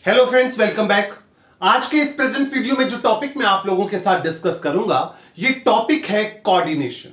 Hello friends, welcome back. आज के इस प्रेजेंट वीडियो में जो टॉपिक मैं आप लोगों के साथ डिस्कस करूंगा, ये टॉपिक है coordination.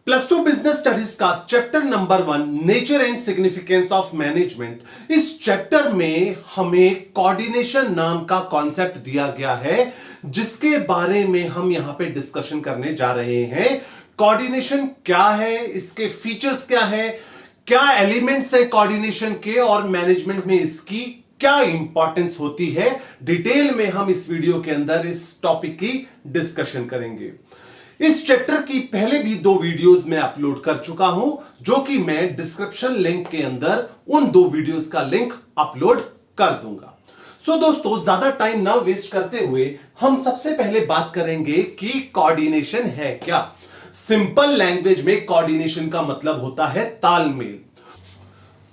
Plus two business studies का chapter number 1 nature and significance of management. इस चैप्टर में हमें कोऑर्डिनेशन नाम का कॉन्सेप्ट दिया गया है, जिसके बारे में हम यहां पे डिस्कशन करने जा रहे हैं। कोऑर्डिनेशन क्या है, इसके फीचर्स क्या है, क्या एलिमेंट्स है कोऑर्डिनेशन के, और मैनेजमेंट में इसकी क्या इंपॉर्टेंस होती है। डिटेल में हम इस वीडियो के अंदर इस टॉपिक की डिस्कशन करेंगे। इस चैप्टर की पहले भी 2 वीडियोस मैं अपलोड कर चुका हूं, जो कि मैं डिस्क्रिप्शन लिंक के अंदर उन 2 वीडियोस का लिंक अपलोड कर दूंगा। सो दोस्तों, ज्यादा टाइम ना वेस्ट करते हुए हम सबसे पहले बात करेंगे कि कोऑर्डिनेशन है क्या। सिंपल लैंग्वेज में कोऑर्डिनेशन का मतलब होता है तालमेल।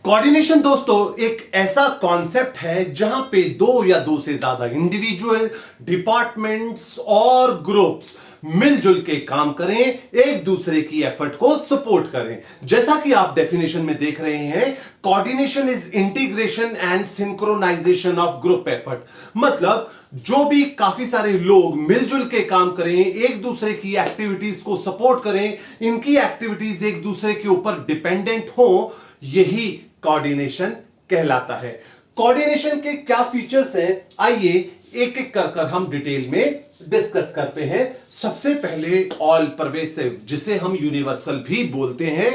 कोऑर्डिनेशन दोस्तों एक ऐसा कॉन्सेप्ट है जहां पे 2 या 2 से ज्यादा इंडिविजुअल, डिपार्टमेंट्स और ग्रुप्स मिलजुल के काम करें, एक दूसरे की एफर्ट को सपोर्ट करें। जैसा कि आप डेफिनेशन में देख रहे हैं, coordination is integration and synchronisation of group effort. मतलब जो भी काफी सारे लोग मिलजुल के काम करें, एक दूसरे की एक्टिविटीज को सपोर्ट करें, इनकी एक्टिविटीज एक दूसरे के ऊपर डिपेंडेंट हो, यही कोऑर्डिनेशन कहलाता है। कोऑर्डिनेशन के क्या फीचर्स हैं, आइए एक एक कर हम डिटेल में डिस्कस करते हैं। सबसे पहले ऑल परवेसिव, जिसे हम यूनिवर्सल भी बोलते हैं।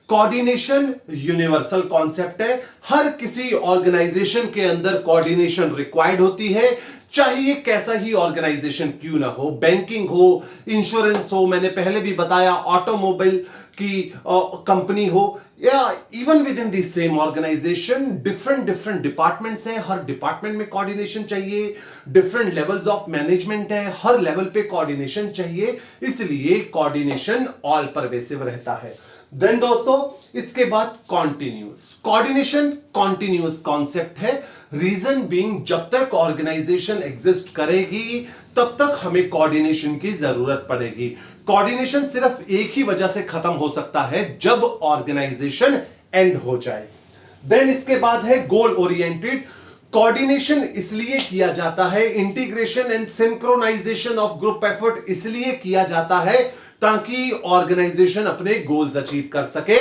कोऑर्डिनेशन यूनिवर्सल कॉन्सेप्ट है। हर किसी ऑर्गेनाइजेशन के अंदर कोऑर्डिनेशन रिक्वायर्ड होती है, चाहे ये कैसा ही ऑर्गेनाइजेशन क्यों ना हो, बैंकिंग हो, इंश्योरेंस हो, मैंने पहले भी बताया ऑटोमोबाइल की कंपनी हो, या even within the same organisation different departments हैं, हर डिपार्टमेंट में कोऑर्डिनेशन चाहिए। डिफरेंट लेवल्स ऑफ मैनेजमेंट है, हर लेवल पे कोऑर्डिनेशन चाहिए, इसलिए कोऑर्डिनेशन ऑल परवेसिव रहता है। देन दोस्तों, इसके बाद कॉन्टिन्यूस। कोऑर्डिनेशन कॉन्टिन्यूस कॉन्सेप्ट है। रीजन बीइंग, जब तक ऑर्गेनाइजेशन एग्जिस्ट करेगी तब तक हमें कोऑर्डिनेशन की जरूरत पड़ेगी। कोऑर्डिनेशन सिर्फ एक ही वजह से खत्म हो सकता है, जब ऑर्गेनाइजेशन एंड हो जाए। देन इसके बाद है गोल ओरिएंटेड। कोऑर्डिनेशन इसलिए किया जाता है, integration and synchronisation of group effort इसलिए किया जाता है ताकि ऑर्गेनाइजेशन अपने गोल्स अचीव कर सके।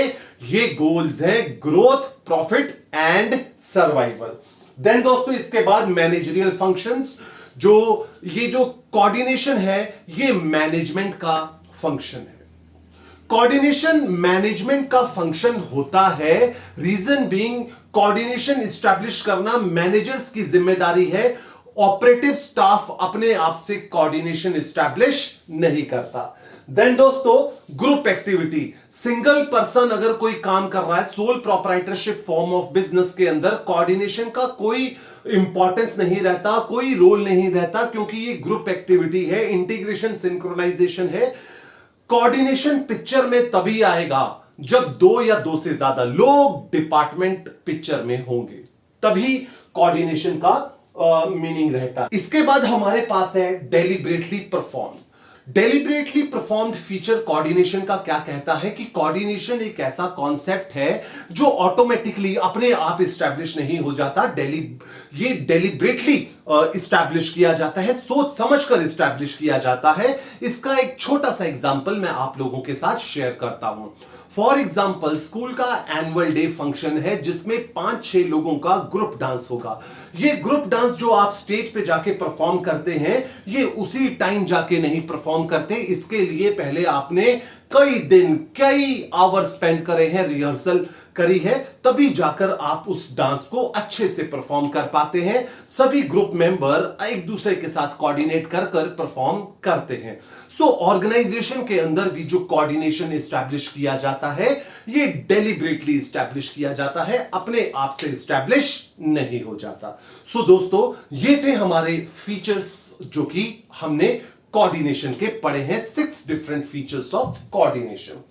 ये गोल्स हैं growth, profit and survival. Then दोस्तों, इसके बाद मैनेजरियल फंक्शंस। जो कोऑर्डिनेशन है, ये मैनेजमेंट का फंक्शन है। कोऑर्डिनेशन मैनेजमेंट का फंक्शन होता है। रीजन बीइंग, कोऑर्डिनेशन एस्टैब्लिश करना मैनेजर्स की जिम्मेदारी है। ऑपरेटिव स्टाफ अपने आप से कोऑर्डिनेशन एस्टैब्लिश नहीं करता। देन दोस्तों, ग्रुप एक्टिविटी। सिंगल पर्सन अगर कोई काम कर रहा है, sole proprietorship form of business के अंदर कोऑर्डिनेशन का कोई इंपॉर्टेंस नहीं रहता, कोई रोल नहीं रहता, क्योंकि ये ग्रुप एक्टिविटी है, इंटीग्रेशन सिंक्रोनाइजेशन है। कोऑर्डिनेशन पिक्चर में तभी आएगा जब 2 या 2 से ज्यादा लोग डिपार्टमेंट पिक्चर में होंगे, तभी कोऑर्डिनेशन का मीनिंग रहता है। इसके बाद हमारे पास है deliberately perform. Deliberately performed feature coordination का क्या कहता है कि कोऑर्डिनेशन एक ऐसा कॉन्सेप्ट है जो ऑटोमेटिकली अपने आप एस्टैब्लिश नहीं हो जाता। ये डेलिब्रेटली एस्टैब्लिश किया जाता है, सोच समझकर एस्टैब्लिश किया जाता है। इसका एक छोटा सा एग्जांपल मैं आप लोगों के साथ शेयर करता हूं। फॉर एग्जाम्पल, स्कूल का एनुअल डे फंक्शन है, जिसमें 5-6 लोगों का ग्रुप डांस होगा। ये ग्रुप डांस जो आप स्टेज पे जाके परफॉर्म करते हैं, ये उसी टाइम जाके नहीं परफॉर्म करते। इसके लिए पहले आपने कई दिन, कई आवर स्पेंड करे हैं, रिहर्सल करी है, तभी जाकर आप उस डांस को अच्छे से परफॉर्म कर पाते हैं। सभी ग्रुप मेंबर एक दूसरे के साथ कोऑर्डिनेट कर परफॉर्म करते हैं। सो ऑर्गेनाइजेशन के अंदर भी जो कोऑर्डिनेशन एस्टैब्लिश किया जाता है, ये डेलिब्रेटली एस्टैब्लिश किया जाता है, अपने आप से एस्टैब्लिश नहीं हो जाता। सो दोस्तों, ये थे हमारे फीचर्स जो कि हमने कोऑर्डिनेशन के पढ़े हैं, 6 डिफरेंट फीचर्स ऑफ कोऑर्डिनेशन।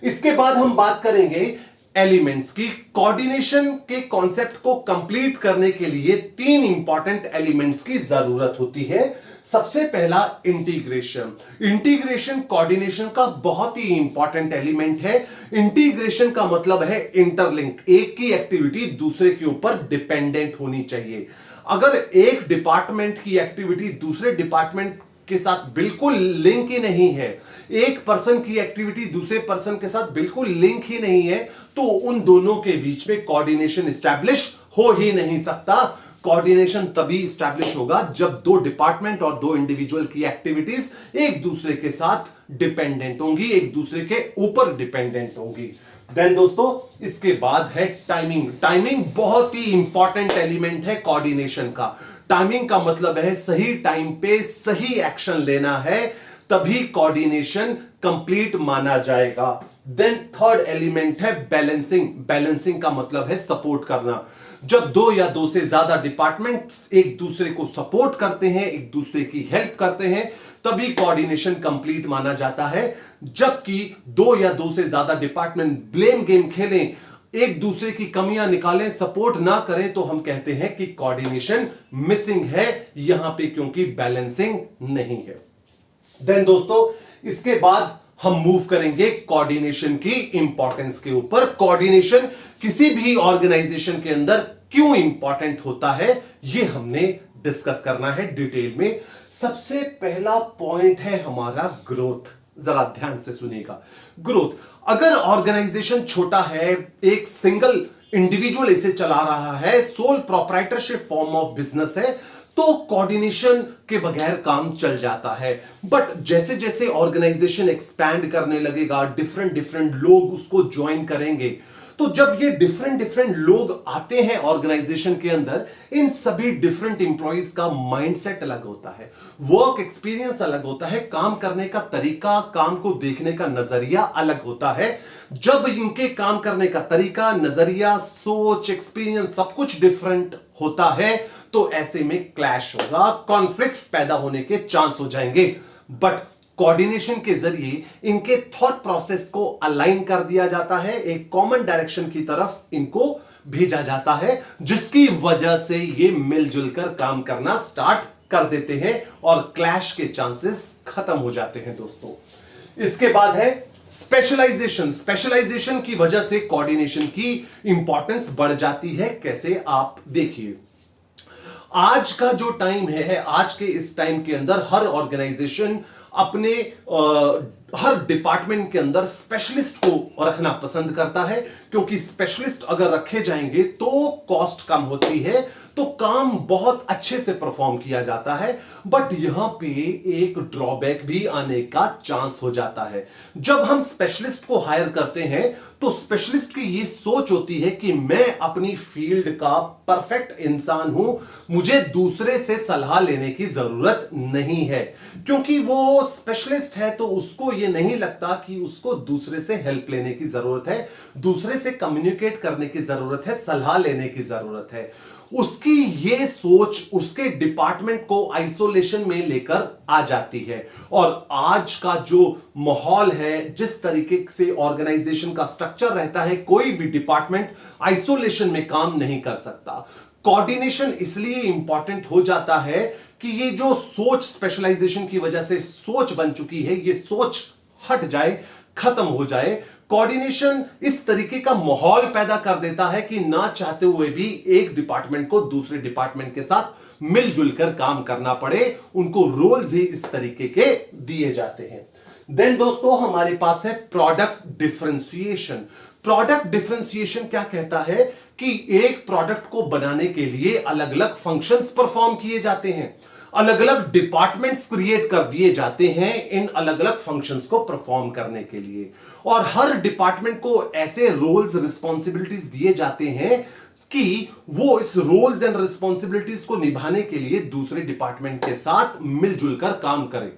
इसके बाद हम बात करेंगे एलिमेंट्स की कोऑर्डिनेशन के कॉन्सेप्ट को कंप्लीट करने के लिए 3 इंपॉर्टेंट एलिमेंट्स की जरूरत होती है। सबसे पहला इंटीग्रेशन। इंटीग्रेशन कोऑर्डिनेशन का बहुत ही इंपॉर्टेंट एलिमेंट है। इंटीग्रेशन का मतलब है इंटरलिंक, एक की एक्टिविटी दूसरे के ऊपर डिपेंडेंट होनी चाहिए। अगर एक डिपार्टमेंट की एक्टिविटी दूसरे डिपार्टमेंट के साथ बिल्कुल लिंक ही नहीं है, एक पर्सन की एक्टिविटी दूसरे पर्सन के साथ बिल्कुल लिंक ही नहीं है, तो उन दोनों के बीच में कोऑर्डिनेशन एस्टैब्लिश हो ही नहीं सकता। कोऑर्डिनेशन तभी एस्टैब्लिश होगा जब दो डिपार्टमेंट और दो इंडिविजुअल की एक्टिविटीज एक दूसरे के साथ डिपेंडेंट होंगी, एक दूसरे के ऊपर डिपेंडेंट होंगी। देन दोस्तों इसके बाद है टाइमिंग। टाइमिंग बहुत ही इंपॉर्टेंट एलिमेंट है कोऑर्डिनेशन का। टाइमिंग का मतलब है सही टाइम पे सही एक्शन लेना है, तभी कोऑर्डिनेशन कंप्लीट माना जाएगा। देन थर्ड एलिमेंट है बैलेंसिंग। बैलेंसिंग का मतलब है सपोर्ट करना। जब दो या दो से ज्यादा डिपार्टमेंट्स एक दूसरे को सपोर्ट करते हैं, एक दूसरे की हेल्प करते हैं, तभी कोऑर्डिनेशन कंप्लीट माना जाता है। जबकि दो या दो से ज्यादा डिपार्टमेंट ब्लेम गेम खेलें, एक दूसरे की कमियां निकालें, सपोर्ट ना करें, तो हम कहते हैं कि कोऑर्डिनेशन मिसिंग है यहां पे, क्योंकि बैलेंसिंग नहीं है। देन दोस्तों इसके बाद हम मूव करेंगे कोऑर्डिनेशन की इंपॉर्टेंस के ऊपर। कोऑर्डिनेशन किसी भी ऑर्गेनाइजेशन के अंदर क्यों इंपॉर्टेंट होता है, यह हमने डिस्कस करना है डिटेल में। सबसे पहला पॉइंट है हमारा ग्रोथ। जरा ध्यान से सुनिएगा। ग्रोथ, अगर ऑर्गेनाइजेशन छोटा है, एक सिंगल इंडिविजुअल इसे चला रहा है, sole proprietorship form of business है, तो कोऑर्डिनेशन के बगैर काम चल जाता है। बट जैसे जैसे ऑर्गेनाइजेशन एक्सपैंड करने लगेगा, डिफरेंट डिफरेंट लोग उसको ज्वाइन करेंगे, तो जब ये डिफरेंट डिफरेंट लोग आते हैं ऑर्गेनाइजेशन के अंदर, इन सभी डिफरेंट इंप्लॉइज का माइंडसेट अलग होता है, वर्क एक्सपीरियंस अलग होता है, काम करने का तरीका, काम को देखने का नजरिया अलग होता है। जब इनके काम करने का तरीका, नजरिया, सोच, एक्सपीरियंस सब कुछ डिफरेंट होता है, तो ऐसे में क्लैश होगा, कॉन्फ्लिक्ट्स पैदा होने के चांस हो जाएंगे। बट कोऑर्डिनेशन के जरिए इनके थॉट प्रोसेस को अलाइन कर दिया जाता है, एक कॉमन डायरेक्शन की तरफ इनको भेजा जाता है, जिसकी वजह से ये मिलजुल कर काम करना स्टार्ट कर देते हैं और क्लैश के चांसेस खत्म हो जाते हैं दोस्तों। इसके बाद है स्पेशलाइजेशन। स्पेशलाइजेशन की वजह से कोऑर्डिनेशन की इंपॉर्टेंस बढ़ जाती है। कैसे, आप देखिए, आज का जो टाइम है, आज के इस टाइम के अंदर हर ऑर्गेनाइजेशन अपने हर डिपार्टमेंट के अंदर स्पेशलिस्ट को रखना पसंद करता है, क्योंकि स्पेशलिस्ट अगर रखे जाएंगे तो कॉस्ट कम होती है, तो काम बहुत अच्छे से परफॉर्म किया जाता है। बट यहां पे एक ड्रॉबैक भी आने का चांस हो जाता है। जब हम स्पेशलिस्ट को हायर करते हैं, तो स्पेशलिस्ट की ये सोच होती है कि मैं अपनी फील्ड का परफेक्ट इंसान हूं, मुझे दूसरे से सलाह लेने की जरूरत नहीं है। क्योंकि वो स्पेशलिस्ट है, तो उसको ये नहीं लगता कि उसको दूसरे से हेल्प लेने की जरूरत है, दूसरे से कम्युनिकेट करने की जरूरत है, सलाह लेने की जरूरत है। उसकी ये सोच उसके डिपार्टमेंट को आइसोलेशन में लेकर आ जाती है। और आज का जो माहौल है, जिस तरीके से ऑर्गेनाइजेशन का स्ट्रक्चर रहता है, कोई भी डिपार्टमेंट आइसोलेशन में काम नहीं कर सकता। कोऑर्डिनेशन इसलिए इंपॉर्टेंट हो जाता है कि ये जो सोच स्पेशलाइजेशन की वजह से सोच बन चुकी है, ये सोच हट जाए, खत्म हो जाए। कोऑर्डिनेशन इस तरीके का माहौल पैदा कर देता है कि ना चाहते हुए भी एक डिपार्टमेंट को दूसरे डिपार्टमेंट के साथ मिलजुल कर काम करना पड़े, उनको रोल्स ही इस तरीके के दिए जाते हैं। देन दोस्तों हमारे पास है प्रोडक्ट डिफरेंशिएशन। प्रोडक्ट डिफरेंशिएशन क्या कहता है कि एक प्रोडक्ट को बनाने के लिए अलग अलग फंक्शंस परफॉर्म किए जाते हैं, अलग अलग डिपार्टमेंट्स क्रिएट कर दिए जाते हैं इन अलग अलग फंक्शंस को परफॉर्म करने के लिए, और हर डिपार्टमेंट को ऐसे रोल्स रिस्पॉन्सिबिलिटीज दिए जाते हैं कि वो इस रोल्स एंड रिस्पॉन्सिबिलिटीज को निभाने के लिए दूसरे डिपार्टमेंट के साथ मिलजुल कर काम करें।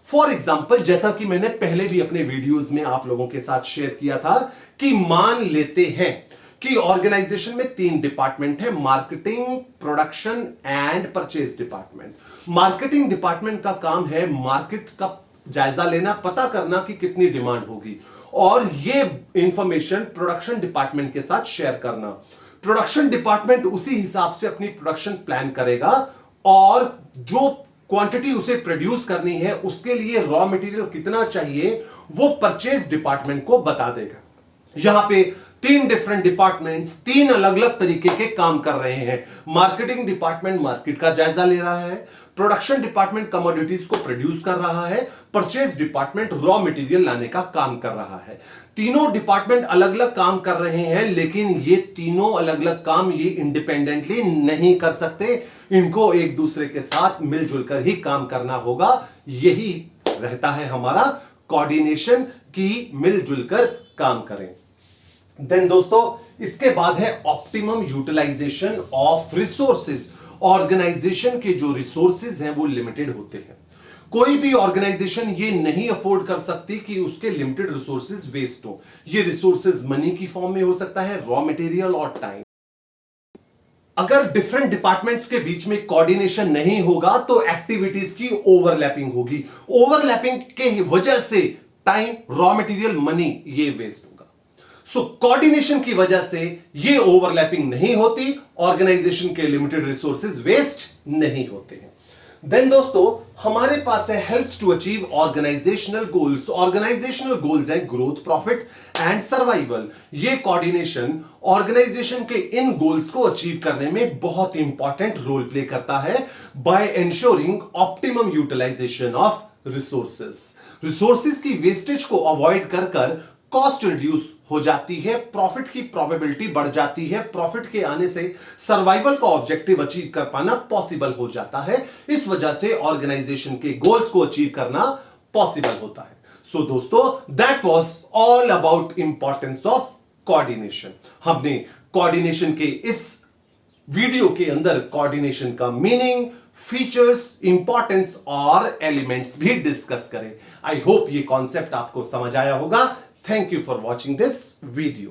फॉर एग्जाम्पल, जैसा कि मैंने पहले भी अपने वीडियोस में आप लोगों के साथ शेयर किया था, कि मान लेते हैं कि ऑर्गेनाइजेशन में 3 डिपार्टमेंट है, marketing, production and purchase department. Marketing department का काम है मार्केट का जायजा लेना, पता करना कि कितनी डिमांड होगी और ये इंफॉर्मेशन प्रोडक्शन डिपार्टमेंट के साथ शेयर करना। प्रोडक्शन डिपार्टमेंट उसी हिसाब से अपनी प्रोडक्शन प्लान करेगा और जो क्वांटिटी उसे प्रोड्यूस करनी है उसके लिए रॉ मटेरियल कितना चाहिए वो परचेज डिपार्टमेंट को बता देगा। यहां पे 3 डिफरेंट डिपार्टमेंट्स 3 अलग अलग तरीके के काम कर रहे हैं। मार्केटिंग डिपार्टमेंट मार्केट का जायजा ले रहा है, प्रोडक्शन डिपार्टमेंट कमोडिटीज को प्रोड्यूस कर रहा है, परचेज डिपार्टमेंट रॉ मटेरियल लाने का काम कर रहा है। तीनों डिपार्टमेंट अलग अलग काम कर रहे हैं, लेकिन ये तीनों अलग अलग काम ये इंडिपेंडेंटली नहीं कर सकते, इनको एक दूसरे के साथ मिलजुल कर ही काम करना होगा। यही रहता है हमारा कोऑर्डिनेशन की मिलजुल कर काम करें। देन दोस्तों इसके बाद है optimum utilisation of resources. Organisation के जो रिसोर्सेज हैं वो लिमिटेड होते हैं। कोई भी ऑर्गेनाइजेशन ये नहीं अफोर्ड कर सकती कि उसके लिमिटेड रिसोर्सेज वेस्ट हो। ये रिसोर्सेज मनी की फॉर्म में हो सकता है, रॉ मटेरियल और टाइम। अगर डिफरेंट डिपार्टमेंट्स के बीच में कोऑर्डिनेशन नहीं होगा तो एक्टिविटीज की ओवरलैपिंग होगी। ओवरलैपिंग के वजह से टाइम, रॉ मटेरियल, मनी ये वेस्ट होगा। सो कोऑर्डिनेशन की वजह से ये ओवरलैपिंग नहीं होती, ऑर्गेनाइजेशन के लिमिटेड रिसोर्सेज वेस्ट नहीं होते हैं। देन दोस्तों हमारे पास है helps to achieve organisational goals. Organisational goals है ग्रोथ, प्रॉफिट एंड सर्वाइवल। ये कोऑर्डिनेशन ऑर्गेनाइजेशन के इन गोल्स को अचीव करने में बहुत इंपॉर्टेंट रोल प्ले करता है by ensuring optimum utilisation of resources. Resources की वेस्टेज को अवॉइड कर कॉस्ट रिड्यूस हो जाती है, प्रॉफिट की प्रोबेबिलिटी बढ़ जाती है, प्रॉफिट के आने से सर्वाइवल का ऑब्जेक्टिव अचीव कर पाना पॉसिबल हो जाता है। इस वजह से ऑर्गेनाइजेशन के गोल्स को अचीव करना पॉसिबल होता है। सो दोस्तों that was all about importance of coordination. हमने कोऑर्डिनेशन के इस वीडियो के अंदर कोऑर्डिनेशन का मीनिंग, फीचर्स, इंपॉर्टेंस और एलिमेंट्स भी डिस्कस करें। आई होप ये कॉन्सेप्ट आपको समझ आया होगा। Thank you for watching this video.